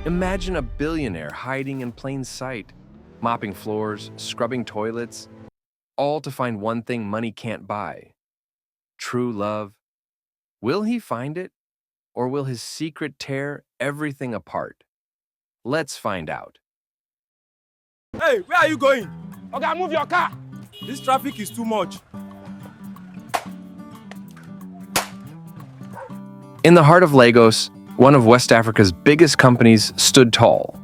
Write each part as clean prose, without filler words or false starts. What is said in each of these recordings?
Imagine a billionaire hiding in plain sight, mopping floors, scrubbing toilets, all to find one thing money can't buy: true love. Will he find it, or will his secret tear everything apart? Let's find out. Hey, where are you going? Okay, move your car. This traffic is too much. In the heart of Lagos, one of West Africa's biggest companies stood tall.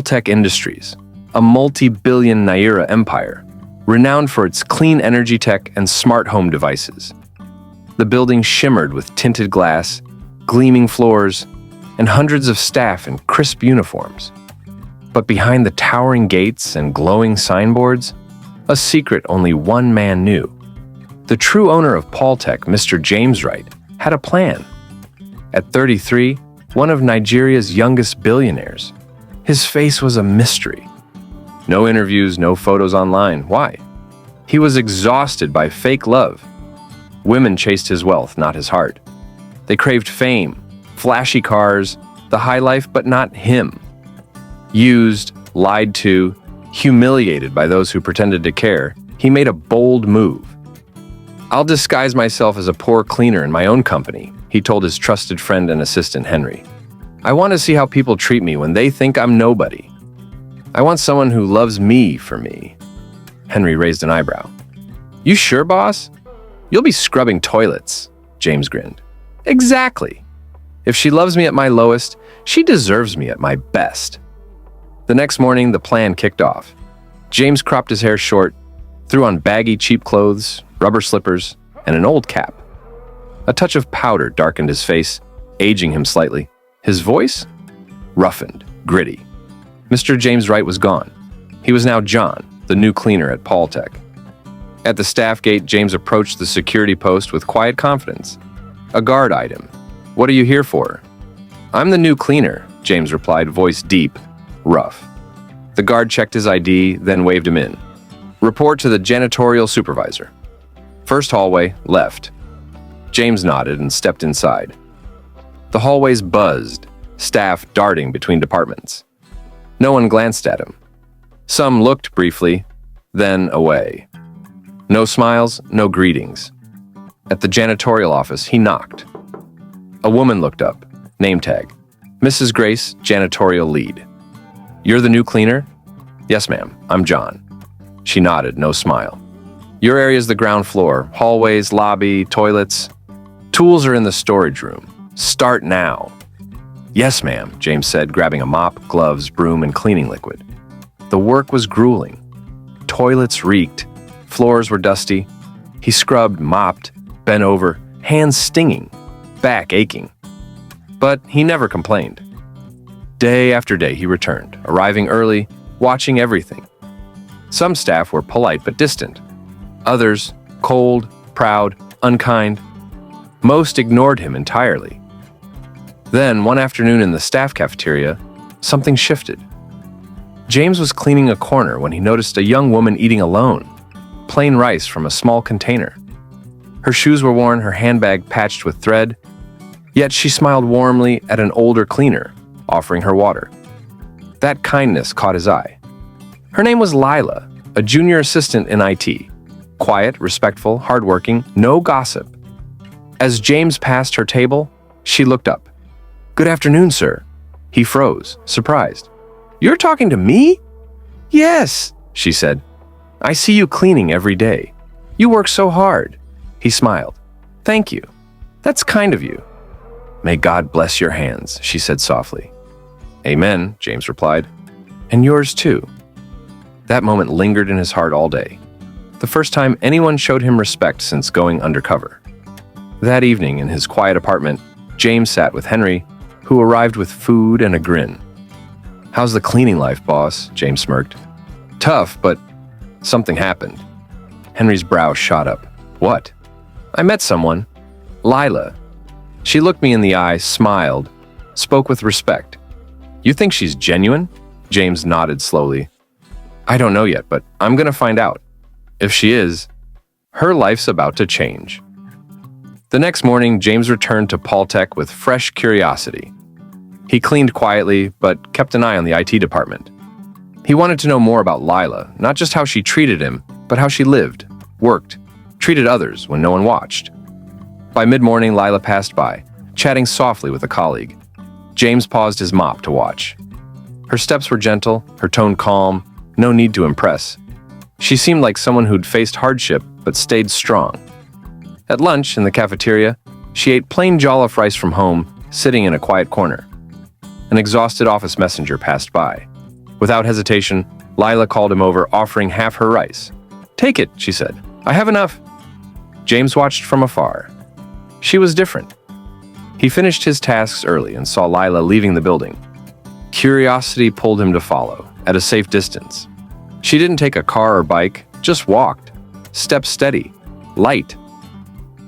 Tech Industries, a multi-billion naira empire, renowned for its clean energy tech and smart home devices. The building shimmered with tinted glass, gleaming floors, and hundreds of staff in crisp uniforms. But behind the towering gates and glowing signboards, a secret only one man knew. The true owner of Tech, Mr. James Wright, had a plan. At 33, one of Nigeria's youngest billionaires, his face was a mystery. No interviews, no photos online. Why? He was exhausted by fake love. Women chased his wealth, not his heart. They craved fame, flashy cars, the high life, but not him. Used, lied to, humiliated by those who pretended to care, he made a bold move. "I'll disguise myself as a poor cleaner in my own company," he told his trusted friend and assistant Henry. "I want to see how people treat me when they think I'm nobody. I want someone who loves me for me." Henry raised an eyebrow. "You sure, boss? You'll be scrubbing toilets," James grinned. "Exactly. If she loves me at my lowest, she deserves me at my best." The next morning, the plan kicked off. James cropped his hair short, threw on baggy, cheap clothes, rubber slippers, and an old cap. A touch of powder darkened his face, aging him slightly. His voice? Roughened, gritty. Mr. James Wright was gone. He was now John, the new cleaner at Tech. At the staff gate, James approached the security post with quiet confidence. A guard eyed him. "What are you here for?" "I'm the new cleaner," James replied, voice deep, rough. The guard checked his ID, then waved him in. "Report to the janitorial supervisor. First hallway, left." James nodded and stepped inside. The hallways buzzed, staff darting between departments. No one glanced at him. Some looked briefly, then away. No smiles, no greetings. At the janitorial office, he knocked. A woman looked up, name tag, Mrs. Grace, janitorial lead. "You're the new cleaner?" "Yes, ma'am, I'm John." She nodded, no smile. "Your area's the ground floor, hallways, lobby, toilets. Tools are in the storage room. Start now." "Yes, ma'am," James said, grabbing a mop, gloves, broom, and cleaning liquid. The work was grueling. Toilets reeked. Floors were dusty. He scrubbed, mopped, bent over, hands stinging, back aching. But he never complained. Day after day he returned, arriving early, watching everything. Some staff were polite but distant. Others, cold, proud, unkind. Most ignored him entirely. Then, one afternoon in the staff cafeteria, something shifted. James was cleaning a corner when he noticed a young woman eating alone, plain rice from a small container. Her shoes were worn, her handbag patched with thread, yet she smiled warmly at an older cleaner, offering her water. That kindness caught his eye. Her name was Lila, a junior assistant in IT. Quiet, respectful, hardworking, no gossip. As James passed her table, she looked up. "Good afternoon, sir." He froze, surprised. "You're talking to me?" "Yes," she said. "I see you cleaning every day. You work so hard." He smiled. "Thank you. That's kind of you." "May God bless your hands," she said softly. "Amen," James replied. "And yours too." That moment lingered in his heart all day. The first time anyone showed him respect since going undercover. That evening, in his quiet apartment, James sat with Henry, who arrived with food and a grin. "How's the cleaning life, boss?" James smirked. "Tough, but something happened." Henry's brow shot up. "What?" "I met someone. Lila. She looked me in the eye, smiled, spoke with respect." "You think she's genuine?" James nodded slowly. "I don't know yet, but I'm gonna find out. If she is, her life's about to change." The next morning, James returned to Tech with fresh curiosity. He cleaned quietly, but kept an eye on the IT department. He wanted to know more about Lila, not just how she treated him, but how she lived, worked, treated others when no one watched. By mid-morning, Lila passed by, chatting softly with a colleague. James paused his mop to watch. Her steps were gentle, her tone calm, no need to impress. She seemed like someone who'd faced hardship but stayed strong. At lunch, in the cafeteria, she ate plain jollof rice from home, sitting in a quiet corner. An exhausted office messenger passed by. Without hesitation, Lila called him over, offering half her rice. "Take it," she said. "I have enough." James watched from afar. She was different. He finished his tasks early and saw Lila leaving the building. Curiosity pulled him to follow, at a safe distance. She didn't take a car or bike, just walked. Steps steady, light.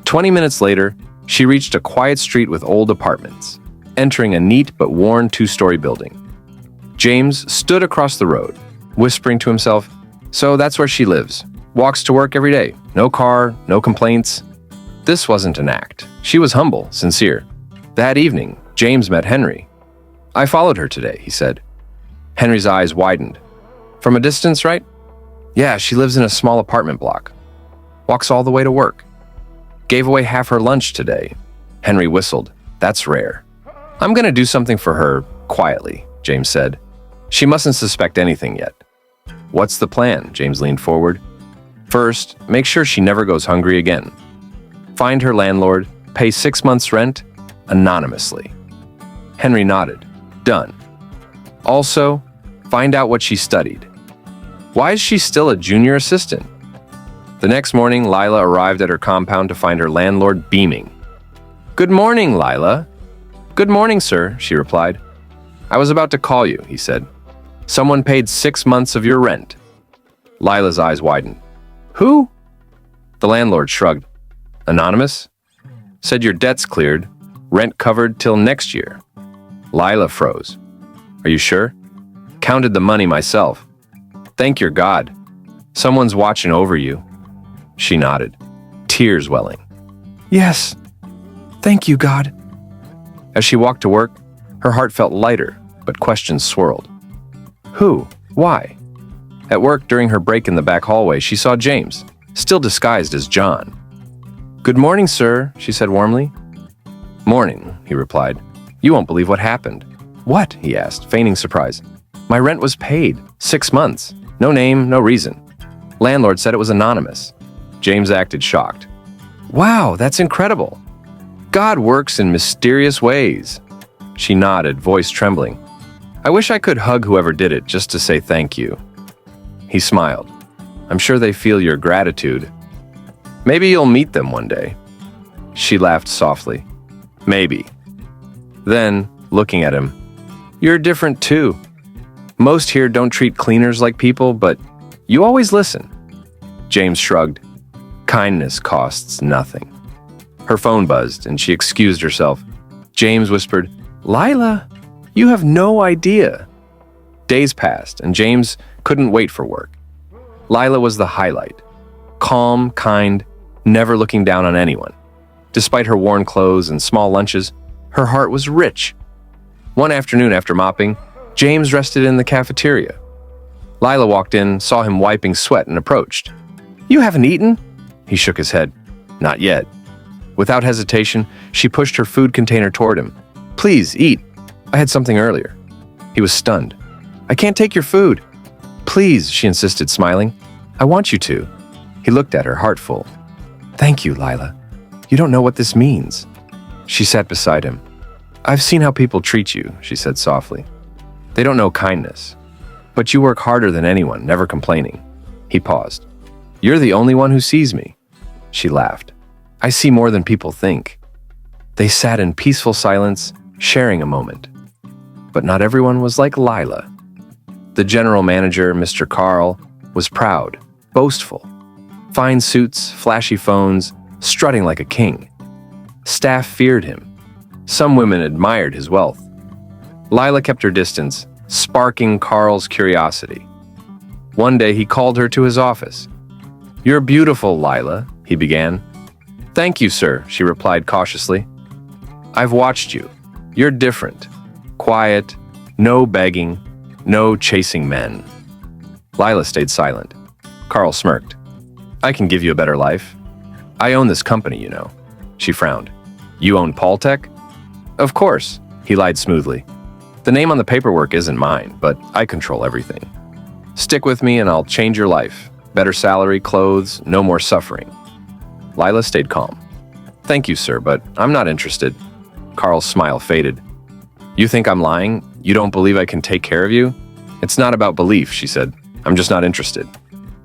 20 minutes later, she reached a quiet street with old apartments, entering a neat but worn two-story building. James stood across the road, whispering to himself, "So that's where she lives. Walks to work every day. No car, no complaints." This wasn't an act. She was humble, sincere. That evening, James met Henry. "I followed her today," he said. Henry's eyes widened. "From a distance, right?" "Yeah, she lives in a small apartment block. Walks all the way to work. Gave away half her lunch today." Henry whistled. "That's rare." "I'm gonna do something for her, quietly," James said. "She mustn't suspect anything yet." "What's the plan?" James leaned forward. "First, make sure she never goes hungry again. Find her landlord, pay 6 months' rent, anonymously." Henry nodded. "Done. Also, find out what she studied. Why is she still a junior assistant?" The next morning, Lila arrived at her compound to find her landlord beaming. "Good morning, Lila." "Good morning, sir," she replied. "I was about to call you," he said. "Someone paid 6 months of your rent." Lila's eyes widened. "Who?" The landlord shrugged. "Anonymous? Said your debt's cleared, rent covered till next year." Lila froze. "Are you sure?" "Counted the money myself." "Thank your God. Someone's watching over you." She nodded, tears welling. "Yes, thank you, God." As she walked to work, her heart felt lighter, but questions swirled. Who? Why? At work, during her break in the back hallway, she saw James, still disguised as John. "Good morning, sir," she said warmly. "Morning," he replied. "You won't believe what happened." "What?" he asked, feigning surprise. "My rent was paid. 6 months. No name, no reason. Landlord said it was anonymous." James acted shocked. "Wow, that's incredible. God works in mysterious ways." She nodded, voice trembling. "I wish I could hug whoever did it just to say thank you." He smiled. "I'm sure they feel your gratitude. Maybe you'll meet them one day." She laughed softly. "Maybe." Then, looking at him, "You're different too. Most here don't treat cleaners like people, but you always listen." James shrugged. Kindness costs nothing. Her phone buzzed, and she excused herself. James whispered, "Lila, you have no idea." Days passed, and James couldn't wait for work. Lila was the highlight. Calm, kind, never looking down on anyone. Despite her worn clothes and small lunches, her heart was rich. One afternoon after mopping, James rested in the cafeteria. Lila walked in, saw him wiping sweat, and approached. "You haven't eaten?" He shook his head. "Not yet." Without hesitation, she pushed her food container toward him. "Please, eat. I had something earlier." He was stunned. "I can't take your food." "Please," she insisted, smiling. "I want you to." He looked at her, heart full. "Thank you, Lila. You don't know what this means." She sat beside him. "I've seen how people treat you," she said softly. "They don't know kindness. But you work harder than anyone, never complaining." He paused. "You're the only one who sees me." She laughed. "I see more than people think." They sat in peaceful silence, sharing a moment. But not everyone was like Lila. The general manager, Mr. Carl, was proud, boastful. Fine suits, flashy phones, strutting like a king. Staff feared him. Some women admired his wealth. Lila kept her distance, sparking Carl's curiosity. One day he called her to his office. "You're beautiful, Lila," he began. "Thank you, sir," she replied cautiously. "I've watched you. You're different. Quiet, no begging, no chasing men. Lila stayed silent. Carl smirked. I can give you a better life. I own this company, you know. She frowned. You own Paultech? Of course, he lied smoothly. The name on the paperwork isn't mine, but I control everything. Stick with me and I'll change your life. Better salary, clothes, no more suffering. Lila stayed calm. Thank you, sir, but I'm not interested. Carl's smile faded. You think I'm lying? You don't believe I can take care of you? It's not about belief, she said. I'm just not interested.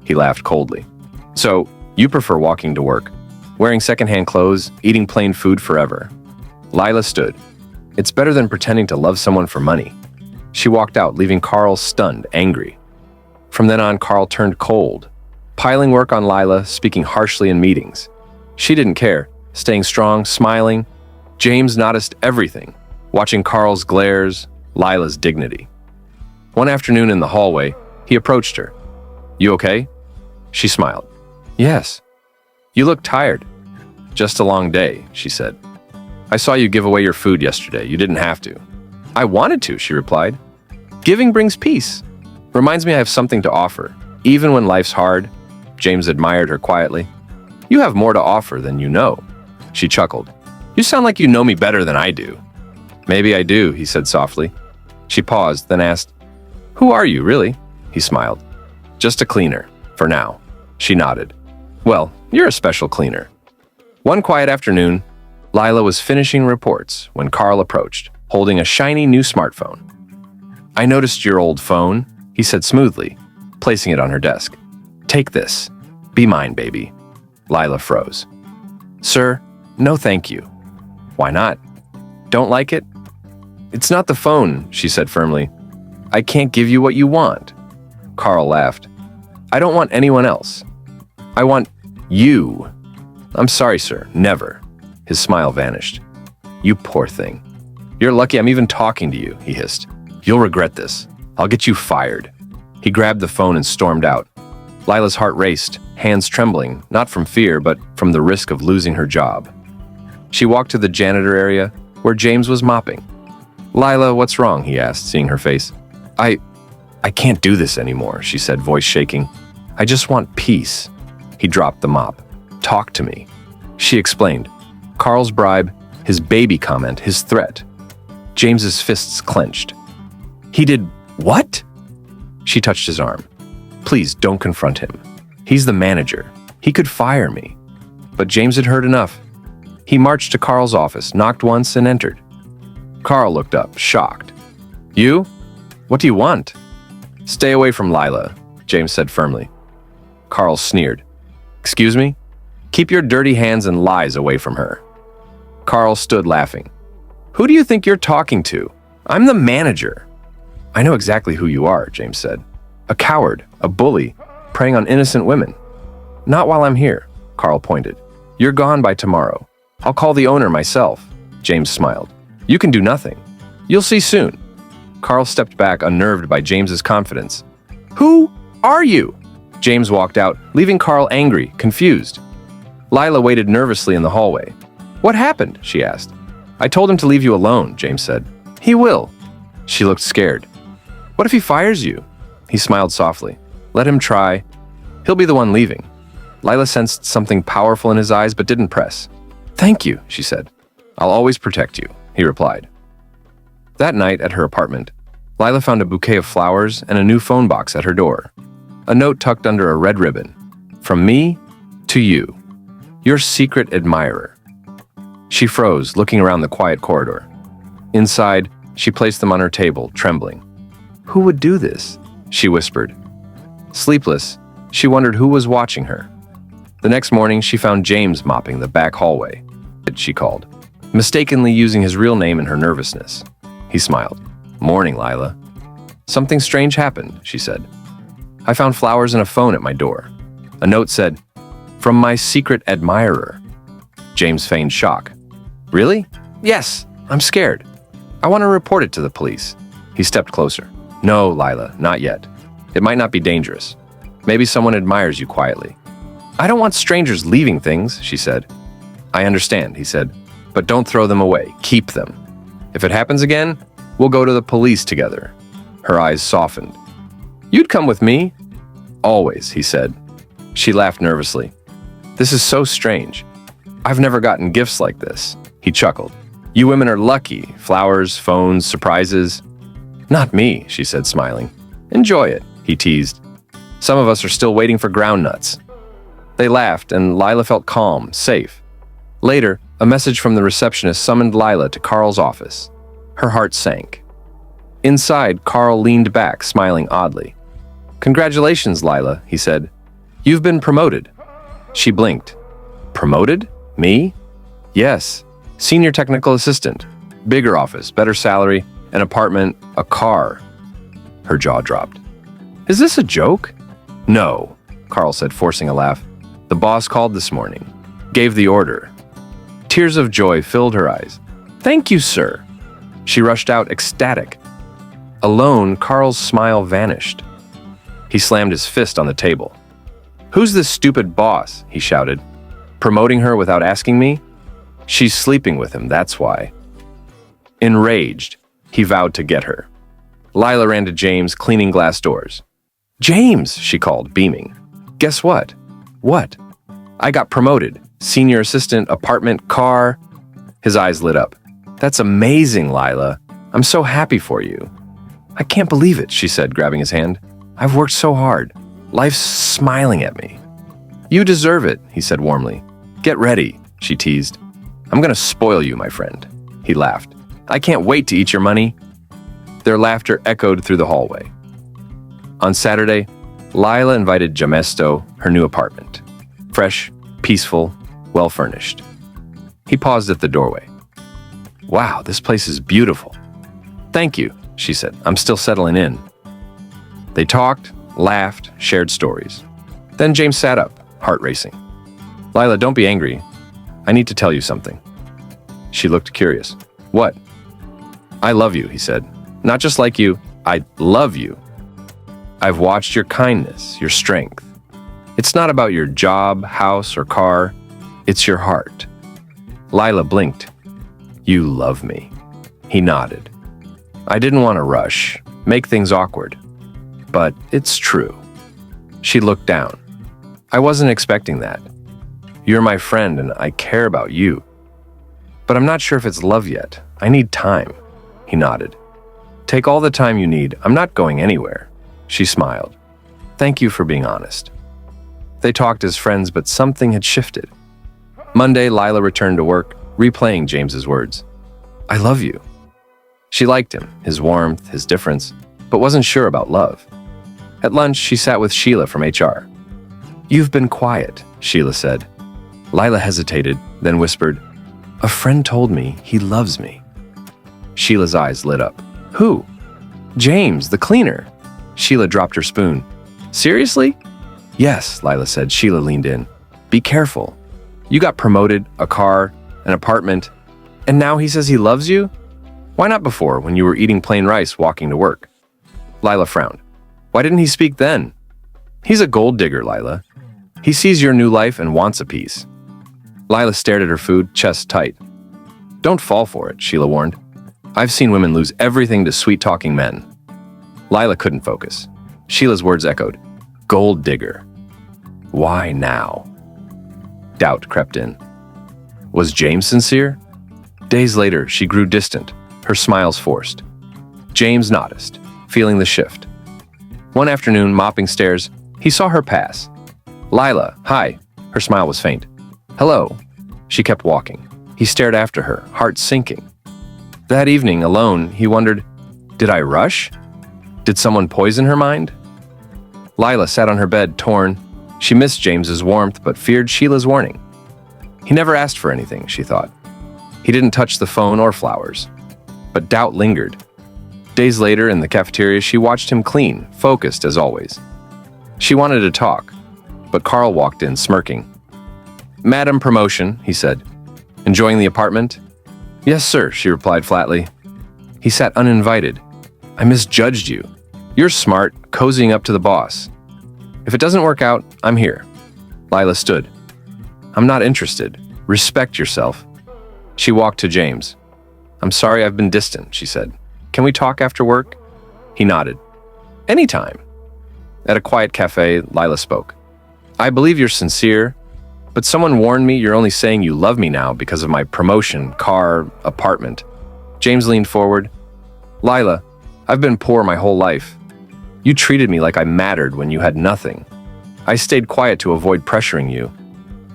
He laughed coldly. So, you prefer walking to work, wearing secondhand clothes, eating plain food forever. Lila stood. It's better than pretending to love someone for money. She walked out, leaving Carl stunned, angry. From then on, Carl turned cold, piling work on Lila, speaking harshly in meetings. She didn't care, staying strong, smiling. James noticed everything, watching Carl's glares, Lila's dignity. One afternoon in the hallway, he approached her. You okay? She smiled. Yes. You look tired. Just a long day, she said. I saw you give away your food yesterday. You didn't have to. I wanted to, she replied. Giving brings peace. Reminds me I have something to offer. Even when life's hard, James admired her quietly. You have more to offer than you know. She chuckled. You sound like you know me better than I do. Maybe I do, he said softly. She paused, then asked, Who are you, really? He smiled. Just a cleaner, for now. She nodded. Well, you're a special cleaner. One quiet afternoon, Lila was finishing reports when Carl approached, holding a shiny new smartphone. I noticed your old phone, he said smoothly, placing it on her desk. Take this. Be mine, baby. Lila froze. Sir, no thank you. Why not? Don't like it? It's not the phone, she said firmly. I can't give you what you want. Carl laughed. I don't want anyone else. I want you. I'm sorry, sir. Never. His smile vanished. You poor thing. You're lucky I'm even talking to you, he hissed. You'll regret this. I'll get you fired. He grabbed the phone and stormed out. Lila's heart raced, hands trembling, not from fear, but from the risk of losing her job. She walked to the janitor area, where James was mopping. Lila, what's wrong? He asked, seeing her face. I can't do this anymore, she said, voice shaking. I just want peace. He dropped the mop. Talk to me. She explained. Carl's bribe, his baby comment, his threat. James's fists clenched. He did what? She touched his arm. Please don't confront him. He's the manager. He could fire me. But James had heard enough. He marched to Carl's office, knocked once, and entered. Carl looked up, shocked. You? What do you want? Stay away from Lila, James said firmly. Carl sneered. Excuse me? Keep your dirty hands and lies away from her. Carl stood laughing. Who do you think you're talking to? I'm the manager. I know exactly who you are, James said. A coward, a bully, preying on innocent women. Not while I'm here, Carl pointed. You're gone by tomorrow. I'll call the owner myself, James smiled. You can do nothing. You'll see soon. Carl stepped back, unnerved by James's confidence. Who are you? James walked out, leaving Carl angry, confused. Lila waited nervously in the hallway. What happened? She asked. I told him to leave you alone, James said. He will. She looked scared. What if he fires you? He smiled softly. Let him try. He'll be the one leaving. Lila sensed something powerful in his eyes but didn't press. Thank you, she said. I'll always protect you, he replied. That night at her apartment, Lila found a bouquet of flowers and a new phone box at her door. A note tucked under a red ribbon. From me to you, your secret admirer. She froze, looking around the quiet corridor. Inside, she placed them on her table, trembling. Who would do this? She whispered. Sleepless, she wondered who was watching her. The next morning, she found James mopping the back hallway. She called, mistakenly using his real name in her nervousness. He smiled. Morning, Lila. Something strange happened, she said. I found flowers and a phone at my door. A note said, from my secret admirer. James feigned shock. Really? Yes, I'm scared. I want to report it to the police. He stepped closer. No, Lila, not yet. It might not be dangerous. Maybe someone admires you quietly. I don't want strangers leaving things, she said. I understand, he said, but don't throw them away. Keep them. If it happens again, We'll go to the police together." Her eyes softened. "You'd come with me?" "Always," he said. She laughed nervously. "This is so strange. I've never gotten gifts like this." He chuckled. "You women are lucky. Flowers, phones, surprises." "Not me," she said, smiling. "Enjoy it," he teased. "Some of us are still waiting for ground nuts." They laughed, and Lila felt calm, safe. Later, a message from the receptionist summoned Lila to Carl's office. Her heart sank. Inside, Carl leaned back, smiling oddly. "Congratulations, Lila," he said. "You've been promoted." She blinked. "Promoted? Me?" "Yes. Senior technical assistant. Bigger office, better salary, an apartment, a car." Her jaw dropped. "Is this a joke?" "No," Carl said, forcing a laugh. "The boss called this morning. Gave the order." Tears of joy filled her eyes. "Thank you, sir." She rushed out, ecstatic. Alone, Carl's smile vanished. He slammed his fist on the table. "Who's this stupid boss?" he shouted. "Promoting her without asking me? She's sleeping with him, that's why." Enraged, he vowed to get her. Lila ran to James, cleaning glass doors. "James," she called, beaming. "Guess what?" "What?" "I got promoted. Senior assistant, apartment, car." His eyes lit up. "That's amazing, Lila. I'm so happy for you." "I can't believe it," she said, grabbing his hand. "I've worked so hard. Life's smiling at me." "You deserve it," he said warmly. "Get ready," she teased. "I'm gonna spoil you, my friend." He laughed. "I can't wait to eat your money." Their laughter echoed through the hallway. On Saturday, Lila invited Jamesto, her new apartment. Fresh, peaceful, well-furnished. He paused at the doorway. "Wow, this place is beautiful." "Thank you," she said. "I'm still settling in." They talked, laughed, shared stories. Then James sat up, heart racing. "Lila, don't be angry. I need to tell you something." She looked curious. "What?" "I love you," he said. "Not just like you, I love you. I've watched your kindness, your strength. It's not about your job, house, or car. It's your heart." Lila blinked. "You love me." He nodded. "I didn't want to rush, make things awkward. But it's true." She looked down. "I wasn't expecting that. You're my friend and I care about you. But I'm not sure if it's love yet. I need time." He nodded. "Take all the time you need. I'm not going anywhere." She smiled. "Thank you for being honest." They talked as friends, but something had shifted. Monday, Lila returned to work, replaying James's words. "I love you." She liked him, his warmth, his difference, but wasn't sure about love. At lunch, she sat with Sheila from HR. "You've been quiet," Sheila said. Lila hesitated, then whispered, "A friend told me he loves me." Sheila's eyes lit up. "Who?" "James, the cleaner." Sheila dropped her spoon. "Seriously?" "Yes," Lila said. Sheila leaned in. "Be careful. You got promoted, a car, an apartment, and now he says he loves you? Why not before, when you were eating plain rice walking to work?" Lila frowned. "Why didn't he speak then?" "He's a gold digger, Lila. He sees your new life and wants a piece." Lila stared at her food, chest tight. "Don't fall for it," Sheila warned. "I've seen women lose everything to sweet-talking men." Lila couldn't focus. Sheila's words echoed. "Gold digger. Why now?" Doubt crept in. Was James sincere? Days later, she grew distant, her smiles forced. James noticed, feeling the shift. One afternoon, mopping stairs, he saw her pass. "Lila, hi." Her smile was faint. "Hello." She kept walking. He stared after her, heart sinking. That evening, alone, he wondered, did I rush? Did someone poison her mind? Lila sat on her bed, torn. She missed James's warmth, but feared Sheila's warning. He never asked for anything, she thought. He didn't touch the phone or flowers. But doubt lingered. Days later, in the cafeteria, she watched him clean, focused as always. She wanted to talk, but Carl walked in, smirking. "Madam Promotion," he said. "Enjoying the apartment?" "Yes, sir," she replied flatly. He sat uninvited. "I misjudged you. You're smart, cozying up to the boss. If it doesn't work out, I'm here." Lila stood. "I'm not interested. Respect yourself." She walked to James. "I'm sorry I've been distant," she said. Can we talk after work? He nodded. Anytime. At a quiet cafe, Lila spoke. I believe you're sincere, but someone warned me you're only saying you love me now because of my promotion, car, apartment. James leaned forward. Lila, I've been poor my whole life. You treated me like I mattered when you had nothing. I stayed quiet to avoid pressuring you.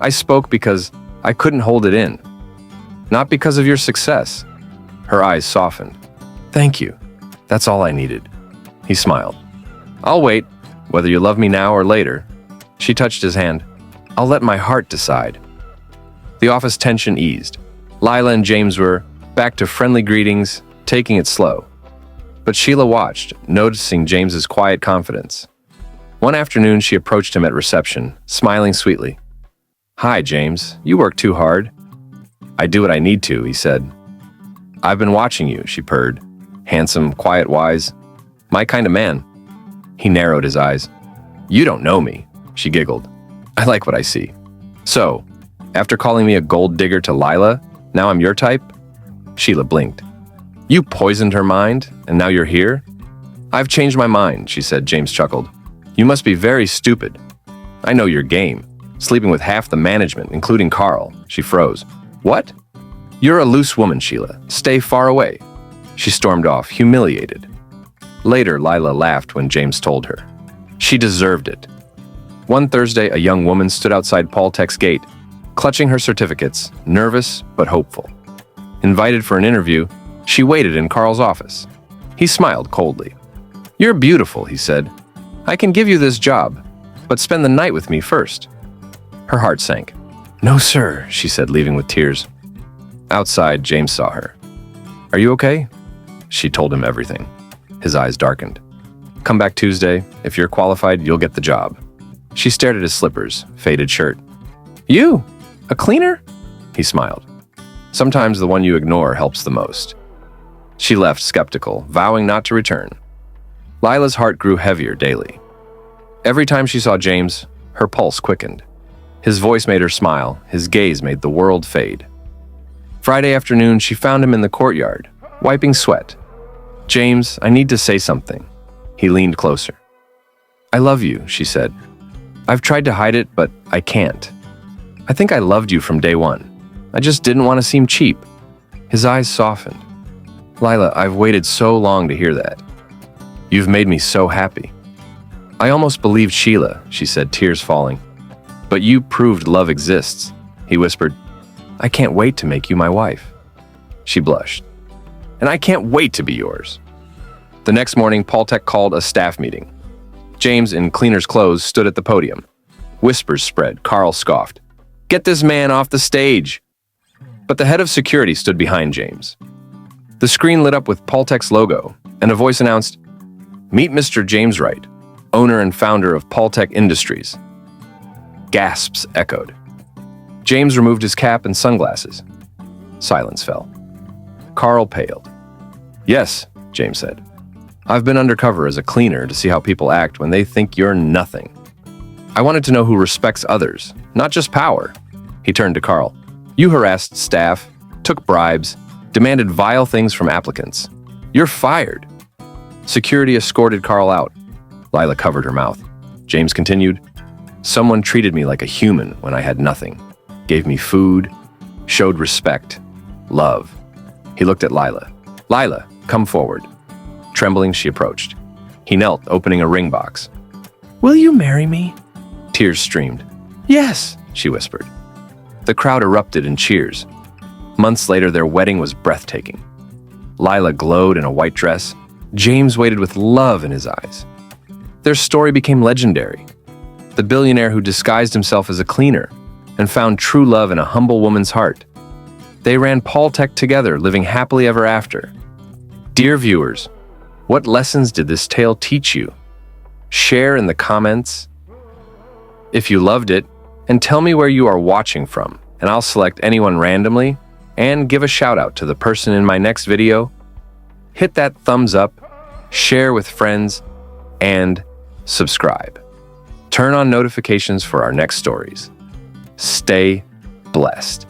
I spoke because I couldn't hold it in. Not because of your success. Her eyes softened. Thank you. That's all I needed. He smiled. I'll wait, whether you love me now or later. She touched his hand. I'll let my heart decide. The office tension eased. Lila and James were back to friendly greetings, taking it slow. But Sheila watched, noticing James's quiet confidence. One afternoon, she approached him at reception, smiling sweetly. Hi, James. You work too hard. I do what I need to, he said. I've been watching you, she purred. Handsome, quiet, wise. My kind of man. He narrowed his eyes. You don't know me, she giggled. I like what I see. So, after calling me a gold digger to Lila, now I'm your type? Sheila blinked. You poisoned her mind, and now you're here? I've changed my mind, she said. James chuckled. You must be very stupid. I know your game. Sleeping with half the management, including Carl. She froze. What? You're a loose woman, Sheila. Stay far away. She stormed off, humiliated. Later, Lila laughed when James told her. She deserved it. One Thursday, a young woman stood outside Paul Tech's gate, clutching her certificates, nervous but hopeful. Invited for an interview, she waited in Carl's office. He smiled coldly. You're beautiful, he said. I can give you this job, but spend the night with me first. Her heart sank. No, sir, she said, leaving with tears. Outside, James saw her. Are you okay? She told him everything. His eyes darkened. Come back Tuesday. If you're qualified, you'll get the job. She stared at his slippers, faded shirt. You? A cleaner? He smiled. Sometimes the one you ignore helps the most. She left skeptical, vowing not to return. Lila's heart grew heavier daily. Every time she saw James, her pulse quickened. His voice made her smile, his gaze made the world fade. Friday afternoon, she found him in the courtyard, wiping sweat. James, I need to say something. He leaned closer. I love you, she said. I've tried to hide it, but I can't. I think I loved you from day one. I just didn't want to seem cheap. His eyes softened. Lila, I've waited so long to hear that. You've made me so happy. I almost believed Sheila, she said, tears falling. But you proved love exists, he whispered. I can't wait to make you my wife. She blushed. And I can't wait to be yours. The next morning, Paul Tech called a staff meeting. James, in cleaner's clothes, stood at the podium. Whispers spread. Carl scoffed. Get this man off the stage. But the head of security stood behind James. The screen lit up with Paul Tech's logo, and a voice announced, Meet Mr. James Wright, owner and founder of Paul Tech Industries. Gasps echoed. James removed his cap and sunglasses. Silence fell. Carl paled. Yes, James said. I've been undercover as a cleaner to see how people act when they think you're nothing. I wanted to know who respects others, not just power. He turned to Carl. You harassed staff, took bribes, demanded vile things from applicants. You're fired. Security escorted Carl out. Lila covered her mouth. James continued. Someone treated me like a human when I had nothing. Gave me food, showed respect, love. He looked at Lila. Lila, come forward. Trembling, she approached. He knelt, opening a ring box. Will you marry me? Tears streamed. Yes, she whispered. The crowd erupted in cheers. Months later, their wedding was breathtaking. Lila glowed in a white dress. James waited with love in his eyes. Their story became legendary. The billionaire who disguised himself as a cleaner and found true love in a humble woman's heart. They ran Paul Tech together, living happily ever after. Dear viewers, what lessons did this tale teach you? Share in the comments if you loved it, and tell me where you are watching from, and I'll select anyone randomly and give a shout out to the person in my next video. Hit that thumbs up, share with friends, and subscribe. Turn on notifications for our next stories. Stay blessed.